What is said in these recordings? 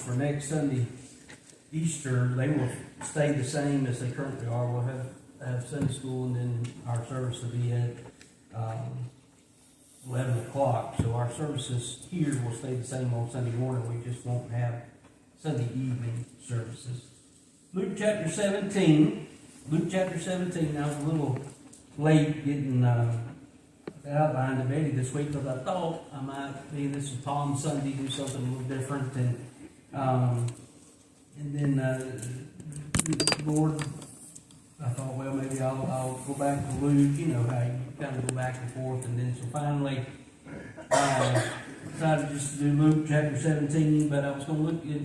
for next Sunday, Easter, they will stay the same as they currently are. We'll have Sunday school, and then our service will be at 11 o'clock. So our services here will stay the same on Sunday morning. We just won't have Sunday evening services. Luke chapter 17. Luke chapter 17. I was a little late getting outline to Betty this week because I thought I might be, this is Palm Sunday, do something a little different. And then Lord, I thought, well, maybe I'll go back to Luke. You know how you kind of go back and forth. And then so finally decided just to do Luke chapter 17, but I was going to look at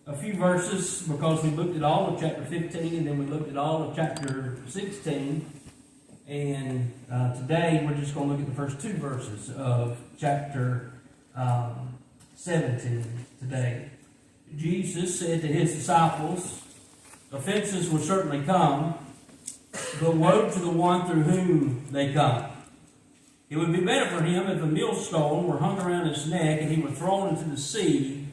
a few verses because we looked at all of chapter 15 and then we looked at all of chapter 16. And today we're just going to look at the first two verses of chapter 17 today. Jesus said to his disciples, offenses will certainly come, but woe to the one through whom they come. It would be better for him if a millstone were hung around his neck and he were thrown into the sea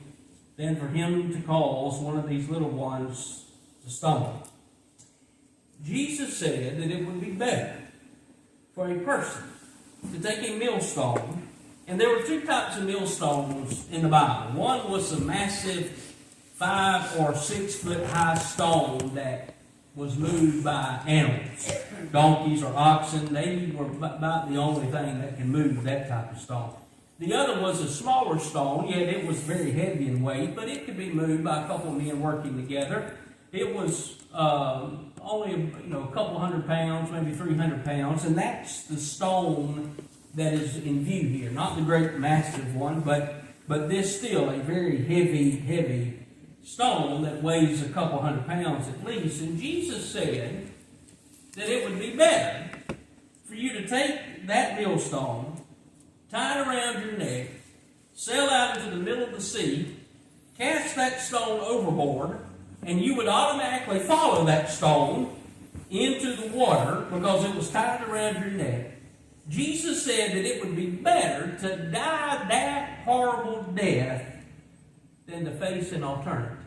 than for him to cause one of these little ones to stumble. Jesus said that it would be better for a person to take a millstone, and there were two types of millstones in the Bible. One was a massive 5 or 6 foot high stone that was moved by animals, donkeys or oxen. They were about the only thing that can move that type of stone. The other was a smaller stone, yet it was very heavy in weight, but it could be moved by a couple of men working together. It was only a couple hundred pounds, maybe 300 pounds, and that's the stone that is in view here. Not the great massive one, but this still a very heavy stone that weighs a couple hundred pounds at least. And Jesus said that it would be better for you to take that millstone, tie it around your neck, sail out into the middle of the sea, cast that stone overboard, and you would automatically follow that stone into the water because it was tied around your neck. Jesus said that it would be better to die that horrible death than to face an alternative.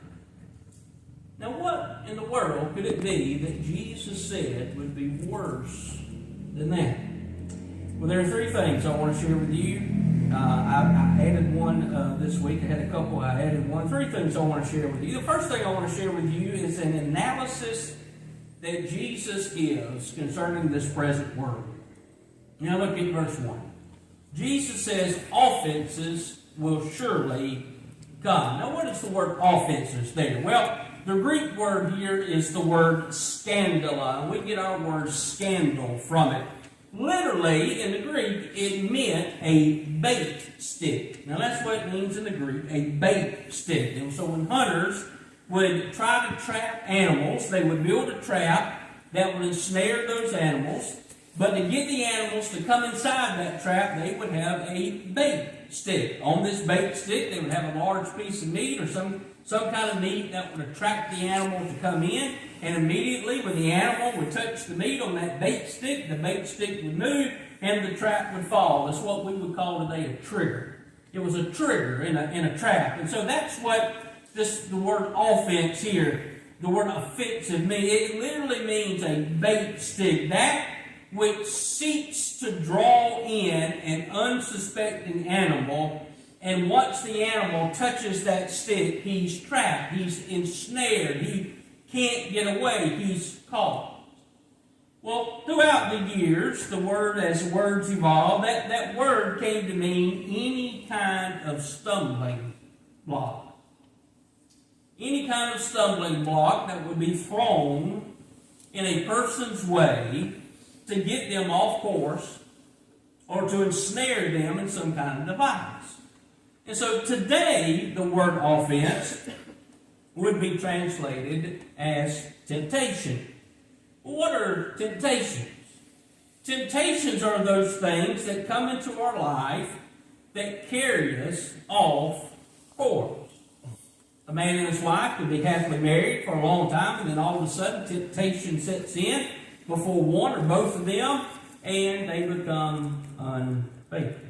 Now, what in the world could it be that Jesus said would be worse than that? Well, there are three things I want to share with you. I added one this week. I had a couple. I added one. Three things I want to share with you. The first thing I want to share with you is an analysis that Jesus gives concerning this present world. Now look at verse 1. Jesus says, offenses will surely come. Now what is the word offenses there? Well, the Greek word here is the word scandala. We get our word scandal from it. Literally, in the Greek, it meant a bait stick. Now, that's what it means in the Greek, a bait stick. And so when hunters would try to trap animals, they would build a trap that would ensnare those animals. But to get the animals to come inside that trap, they would have a bait stick. On this bait stick, they would have a large piece of meat or some kind of meat that would attract the animal to come in. And immediately when the animal would touch the meat on that bait stick, the bait stick would move and the trap would fall. That's what we would call today a trigger. It was a trigger in a trap. And so that's what the word offense here, the word offensive means. It literally means a bait stick. That which seeks to draw in an unsuspecting animal, and once the animal touches that stick, he's trapped, he's ensnared, he can't get away, he's caught. Well, throughout the years, as words evolved, that word came to mean any kind of stumbling block. Any kind of stumbling block that would be thrown in a person's way to get them off course or to ensnare them in some kind of device. And so today, the word offense would be translated as temptation. What are temptations? Temptations are those things that come into our life that carry us off course. A man and his wife could be happily married for a long time, and then all of a sudden temptation sets in before one or both of them, and they become unfaithful.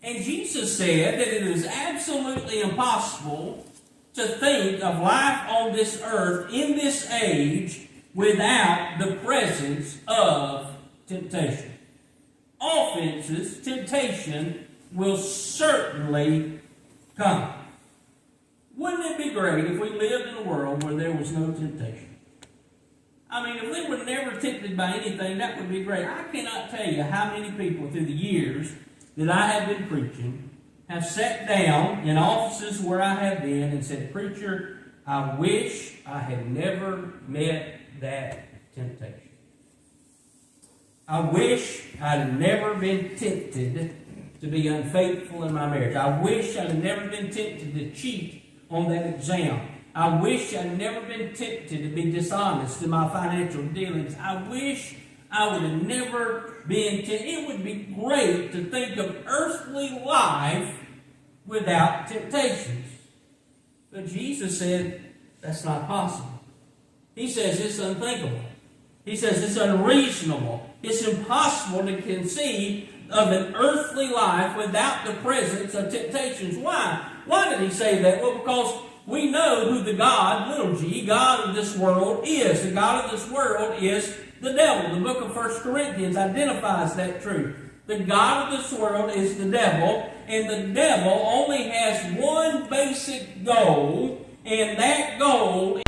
And Jesus said that it is absolutely impossible to think of life on this earth in this age without the presence of temptation. Offenses, temptation will certainly come. Wouldn't it be great if we lived in a world where there was no temptation? I mean, if we were never tempted by anything, that would be great. I cannot tell you how many people through the years that I have been preaching have sat down in offices where I have been and said, "Preacher, I wish I had never met that temptation. I wish I had never been tempted to be unfaithful in my marriage. I wish I had never been tempted to cheat on that exam. I wish I had never been tempted to be dishonest in my financial dealings. I wish I would have never been tempted." It would be great to think of earthly life without temptations. But Jesus said that's not possible. He says it's unthinkable. He says it's unreasonable. It's impossible to conceive of an earthly life without the presence of temptations. Why? Why did he say that? Well, because we know who the God, little g, God of this world is. The God of this world is the devil. The book of 1 Corinthians identifies that truth. The God of this world is the devil, and the devil only has one basic goal, and that goal